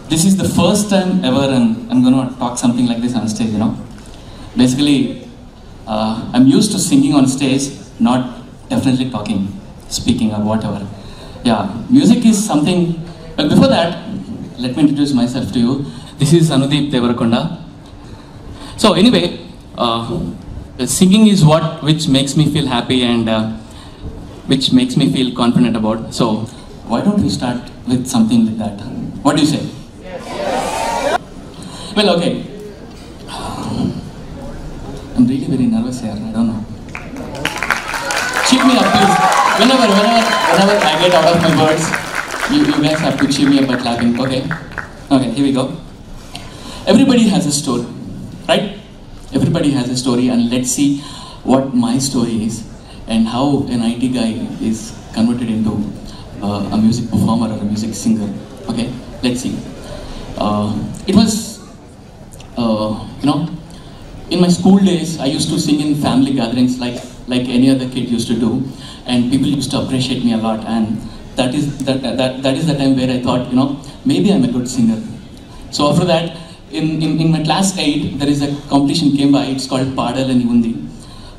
This is the first time ever I'm going to talk something like this on stage, Basically, I'm used to singing on stage, not definitely talking, speaking or whatever. Yeah, music is something. Well, before that, let me introduce myself to you. This is Anudeep Devarkonda. So anyway, singing is which makes me feel happy and which makes me feel confident about. So why don't we start with something like that? What do you say? Yes. Well, okay. I'm really very nervous here. I don't know. Cheer me up, please. Whenever I get out of my words, you guys have to cheer me up by clapping. Okay. Okay. Here we go. Everybody has a story, right? Everybody has a story, and let's see what my story is and how an IT guy is converted into a music performer or a music singer. Okay, let's see. It was, in my school days, I used to sing in family gatherings like any other kid used to do, and people used to appreciate me a lot. And that is the time where I thought, maybe I'm a good singer. So after that, in my class 8, there is a competition came by. It's called Padal and Yundi,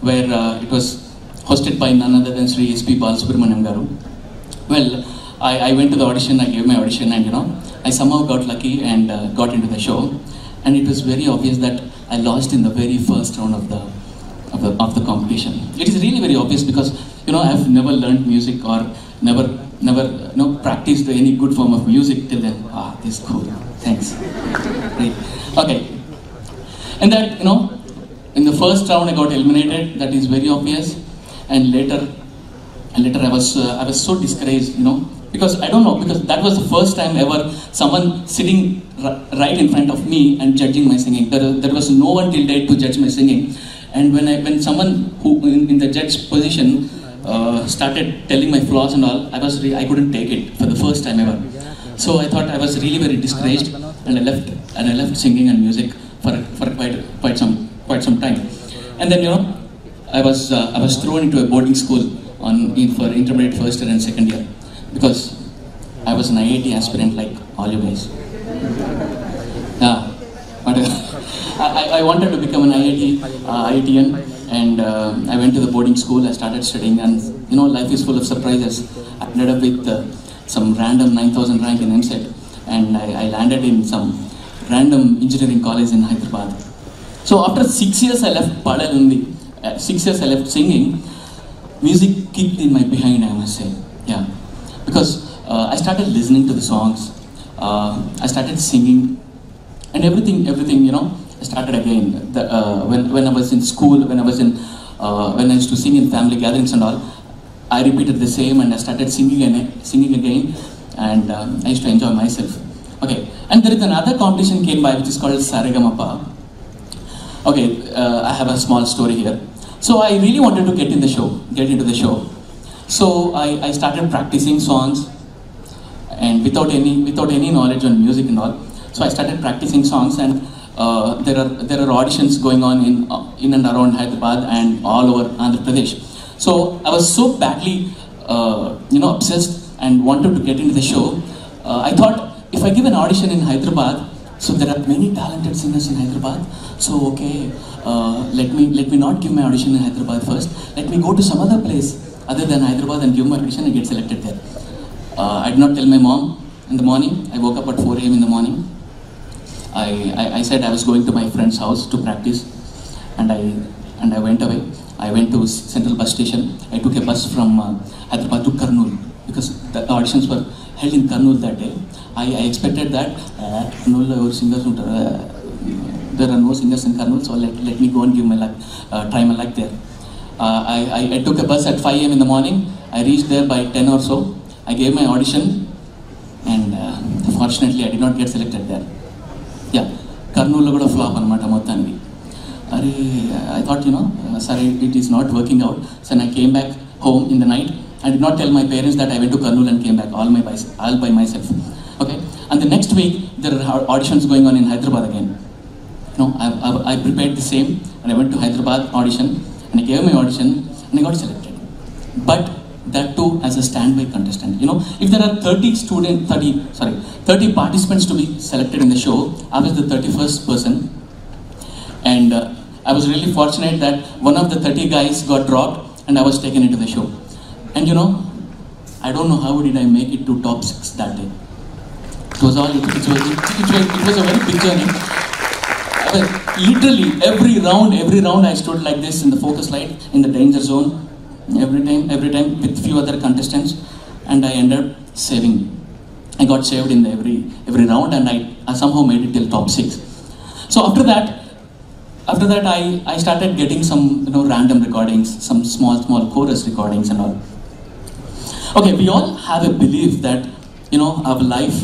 where it was hosted by none other than Sri S.P. Balasubramaniam Garu. Well, I went to the audition. I gave my audition, and I somehow got lucky and got into the show. And it was very obvious that I lost in the very first round of the competition. It is really very obvious because I've never learned music or never practiced any good form of music till then. This is cool. Thanks. Great. Okay. And that in the first round I got eliminated. That is very obvious. And later I was so discouraged, because I don't know, because that was the first time ever someone sitting right in front of me and judging my singing. There was no one till date to judge my singing. And when someone who in the judge position started telling my flaws and all, I couldn't take it for the first time ever. So I thought I was really very discouraged, and I left singing and music for quite some time. And then I was thrown into a boarding school for intermediate first year and second year, because I was an IIT aspirant like all you guys. Yeah, but I wanted to become an IITian, and I went to the boarding school. I started studying, and life is full of surprises. I ended up with some random 9,000 rank in MSET, and I landed in some random engineering college in Hyderabad. So after 6 years I left Padalundi. 6 years I left singing. Music kicked in my behind, I must say. Yeah, because I started listening to the songs. I started singing, and everything. I started again. When I was in school, when I used to sing in family gatherings and all, I repeated the same, and I started singing again, and I used to enjoy myself. Okay, and there is another competition came by which is called Saregamapa. Okay, I have a small story here. So I really wanted to get into the show. So I started practicing songs, and without any knowledge on music and all. So I started practicing songs, and there are auditions going on in and around Hyderabad and all over Andhra Pradesh. So I was so badly, obsessed and wanted to get into the show. I thought if I give an audition in Hyderabad, so there are many talented singers in Hyderabad. So okay, let me not give my audition in Hyderabad first. Let me go to some other place other than Hyderabad and give my audition and get selected there. I did not tell my mom in the morning. I woke up at 4 AM in the morning. I said I was going to my friend's house to practice, and I went away. I went to Central Bus Station. I took a bus from Hyderabad to Kurnool, because the auditions were held in Kurnool that day. I expected that there are no singers in Kurnool, so let me go and give my luck, try my luck there. I took a bus at 5 AM in the morning. I reached there by 10 or so. I gave my audition, and fortunately I did not get selected there. Yeah, Kurnool lo kuda flop anamata mottaniki. I thought, sorry, it is not working out. So I came back home in the night. I did not tell my parents that I went to Kurnool and came back all by myself. Okay, and the next week there are auditions going on in Hyderabad again. I prepared the same, and I went to Hyderabad audition, and I gave my audition, and I got selected. But that too as a standby contestant. You know, if there are 30 participants to be selected in the show, I was the 31st person, and I was really fortunate that one of the 30 guys got dropped and I was taken into the show. And you know, I don't know how did I make it to top 6 that day. It was a very big journey. Literally every round I stood like this in the focus light, in the danger zone, every time with few other contestants, and I ended up saving. I got saved in every round, and I somehow made it till top 6. So after that I started getting some random recordings, some small chorus recordings and all. Okay, we all have a belief that our life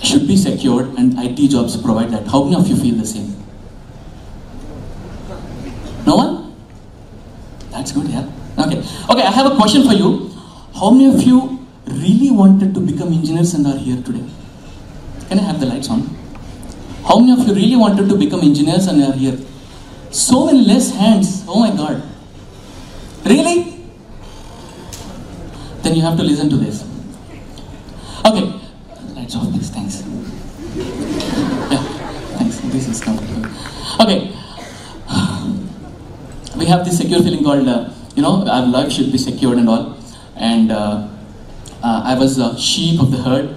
should be secured and IT jobs provide that. How many of you feel the same? No one? That's good, yeah. Okay, I have a question for you. How many of you really wanted to become engineers and are here today? Can I have the lights on? How many of you really wanted to become engineers and are here? So many less hands. Oh my God. Really? Then you have to listen to this. Okay. Lights off, please. Thanks. Yeah, thanks. This is comfortable. Okay. We have this secure feeling called, our life should be secured and all. And I was a sheep of the herd,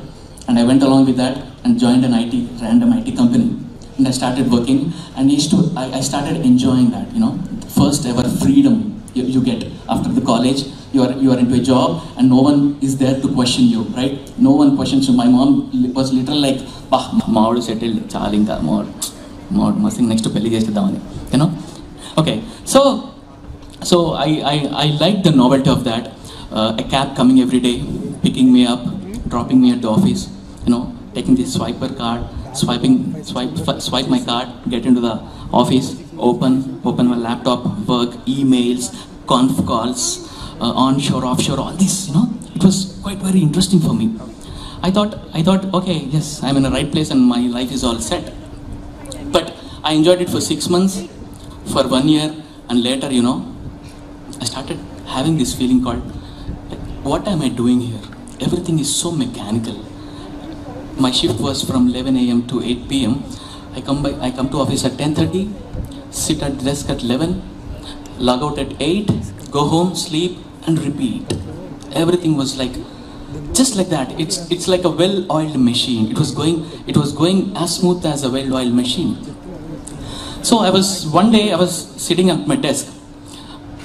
and I went along with that and joined an random IT company. And I started working, and I started enjoying that, first ever freedom you get after the college. You are into a job, and no one is there to question you, right? No one questions you. My mom was literally like, "Bah, Maudu settled, chalinga more nothing next to pelli chestadamani," Okay, so I like the novelty of that. A cab coming every day, picking me up, dropping me at the office. Taking this swiper card, swipe my card, get into the office, open my laptop, work, emails, conf calls. Onshore, offshore, all this, it was quite very interesting for me. I thought, okay, yes, I'm in the right place and my life is all set. But I enjoyed it for 6 months, for 1 year, and later, I started having this feeling called, like, what am I doing here? Everything is so mechanical. My shift was from 11 a.m. to 8 p.m. I come to office at 10:30, sit at desk at 11, log out at 8, go home, sleep, and repeat. Everything was like just like that. It's like a well-oiled machine. It was going as smooth as a well-oiled machine. So one day I was sitting at my desk.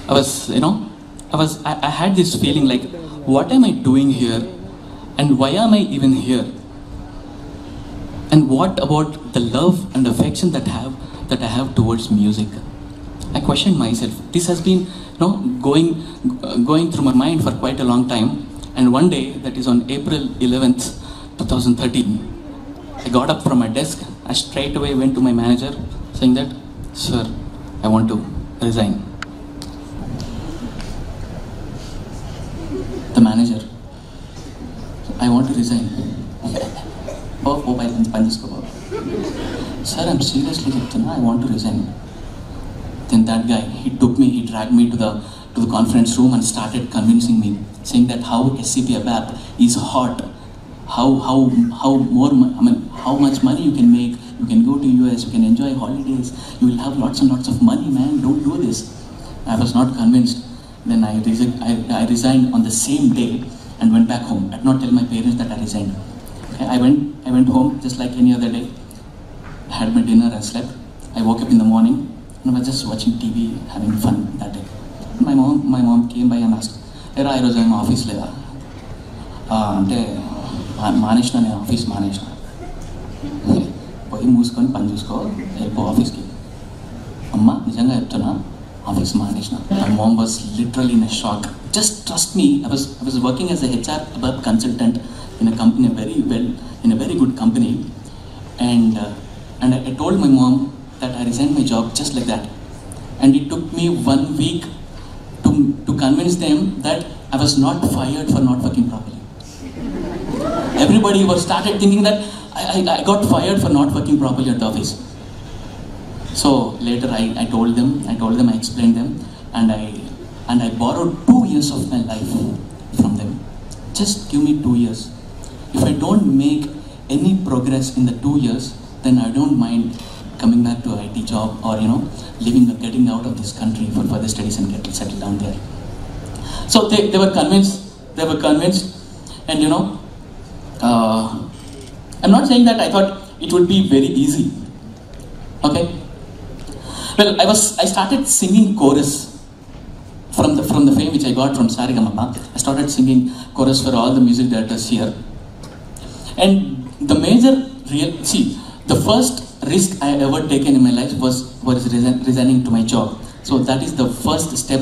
I had this feeling like, what am I doing here, and why am I even here? And what about the love and affection that I have towards music? I questioned myself. This has been going through my mind for quite a long time. And one day, that is on April 11th, 2013, I got up from my desk. I straight away went to my manager saying that, "Sir, I want to resign." The manager, "I want to resign." "Sir, I'm seriously saying, I want to resign." Then that guy, he dragged me to the conference room and started convincing me, saying that how SCP ABAP is hot, how much money you can make, you can go to US, you can enjoy holidays, you will have lots and lots of money, man, don't do this. I was not convinced. Then I resigned on the same day and went back home. I did not tell my parents that I resigned. Okay, I went home just like any other day. I had my dinner and slept. I woke up in the morning and I was just watching TV, having fun that day. My mom came by and asked, "Era, I was in my office leda." Ante manishna ne office manishna. Poyi mooskoni pani chusko, elpo office ki. Amma nijanga cheptuna office manishna. My mom was literally in a shock. Just trust me, I was working as a HR ABAP consultant in a company, in a very good company, and I told my mom that I resigned my job just like that. And it took me 1 week to convince them that I was not fired for not working properly. Everybody started thinking that I got fired for not working properly at the office. So later I told them, I explained them, and and I borrowed 2 years of my life from them. Just give me 2 years. If I don't make any progress in the 2 years, then I don't mind coming back to IT job or living or getting out of this country for further studies and get settled down there. So they were convinced. They were convinced, and I'm not saying that I thought it would be very easy. Okay. Well, I started singing chorus from the fame which I got from Sarigamapa. I started singing chorus for all the music directors here. And the the first risk I ever taken in my life was resigning to my job. So that is the first step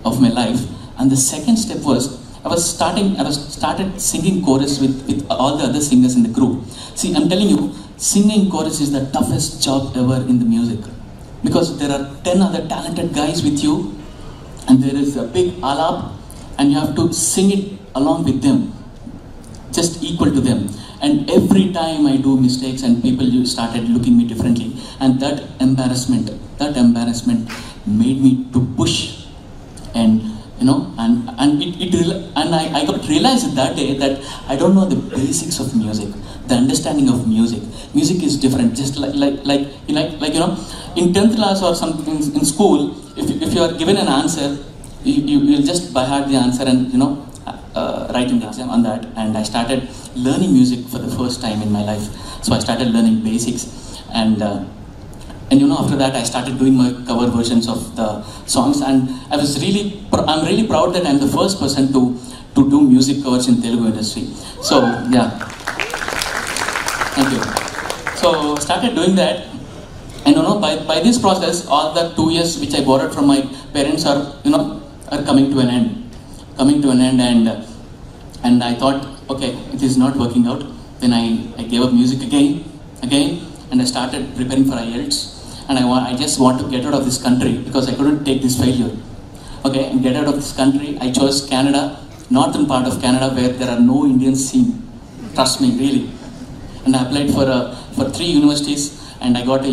of my life. And the second step was I started singing chorus with all the other singers in the group. See, I'm telling you, singing chorus is the toughest job ever in the music, because there are 10 other talented guys with you, and there is a big alap, and you have to sing it along with them, just equal to them. And every time I do mistakes, and people started looking at me differently, and that embarrassment made me to push, and I got realized that day that I don't know the basics of music, the understanding of music. Music is different. Just like in 10th class or something in school, if you are given an answer, you'll just by heart the answer and write in the exam on that. And I started learning music for the first time in my life. So I started learning basics, and after that I started doing my cover versions of the songs, and I'm really proud that I'm the first person to do music covers in Telugu industry. So yeah, thank you. So started doing that, and by this process, all the 2 years which I borrowed from my parents are coming to an end, and I thought, okay, it is not working out. Then I gave up music again, and I started preparing for IELTS. And I just want to get out of this country because I couldn't take this failure. Okay, and get out of this country. I chose Canada, northern part of Canada, where there are no Indians seen. Trust me, really. And I applied for 3 universities, and I got a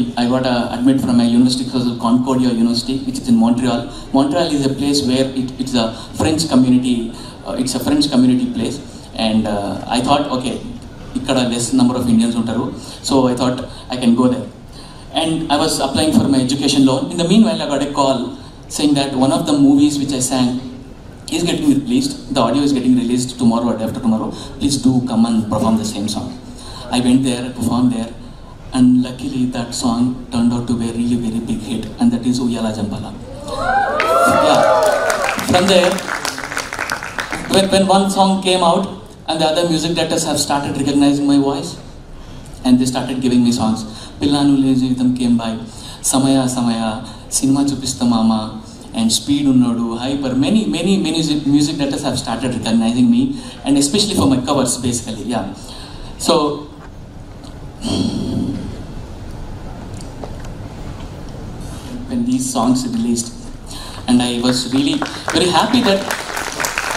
admit from a university called Concordia University, which is in Montreal. Montreal is a place where it's a French community. It's a French community place, and I thought, okay, ikkada less number of Indians untaru, so I thought I can go there. And I was applying for my education loan. In the meanwhile, I got a call saying that one of the movies which I sang is getting released. The audio is getting released tomorrow or after tomorrow. Please do come and perform the same song. I went there, I performed there, and luckily that song turned out to be a really very big hit, and that is Uyala Jampala. Yeah. From there, when one song came out, and the other music directors have started recognizing my voice, and they started giving me songs. Pillanu Le Jeevitam came by, Samaya, Cinema Chupista Mama, and Speed Unnodu, Hyper. Many music directors have started recognizing me, and especially for my covers, basically. Yeah. So when these songs released, and I was really very happy that.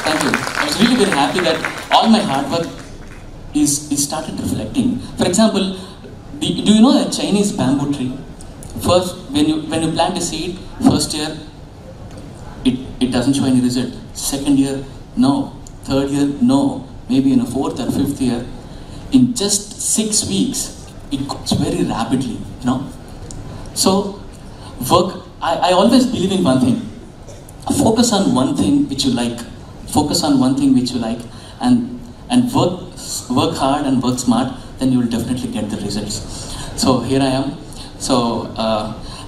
Thank you. I was really very happy that all my hard work is started reflecting. For example, do you know a Chinese bamboo tree? First, when you plant a seed, first year, it doesn't show any result. Second year, no. Third year, no. Maybe in a 4th or 5th year, in just 6 weeks, it grows very rapidly. So, work. I always believe in one thing. Focus on one thing which you like. Focus on one thing which you like, and work hard and work smart. Then you will definitely get the results. So here I am. So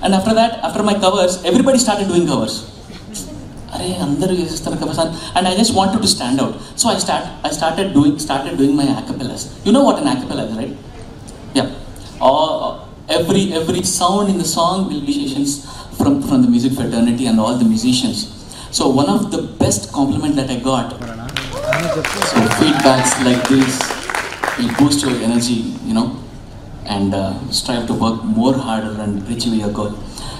and after that, after my covers, everybody started doing covers. And I just wanted to stand out. So I started doing my acapellas. You know what an acapella is, right? Yeah. Every sound in the song will be sessions from the music fraternity and all the musicians. So one of the best compliment that I got, so feedbacks like this will boost your energy, and strive to work more harder and achieve your goal.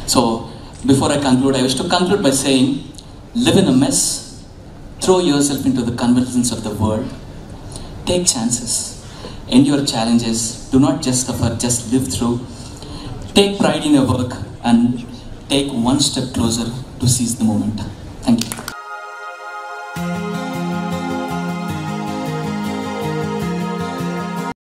So before I conclude, I wish to conclude by saying, live in a mess, throw yourself into the conversations of the world, take chances, endure challenges, do not just suffer, just live through, take pride in your work, and take one step closer to seize the moment. Thank you.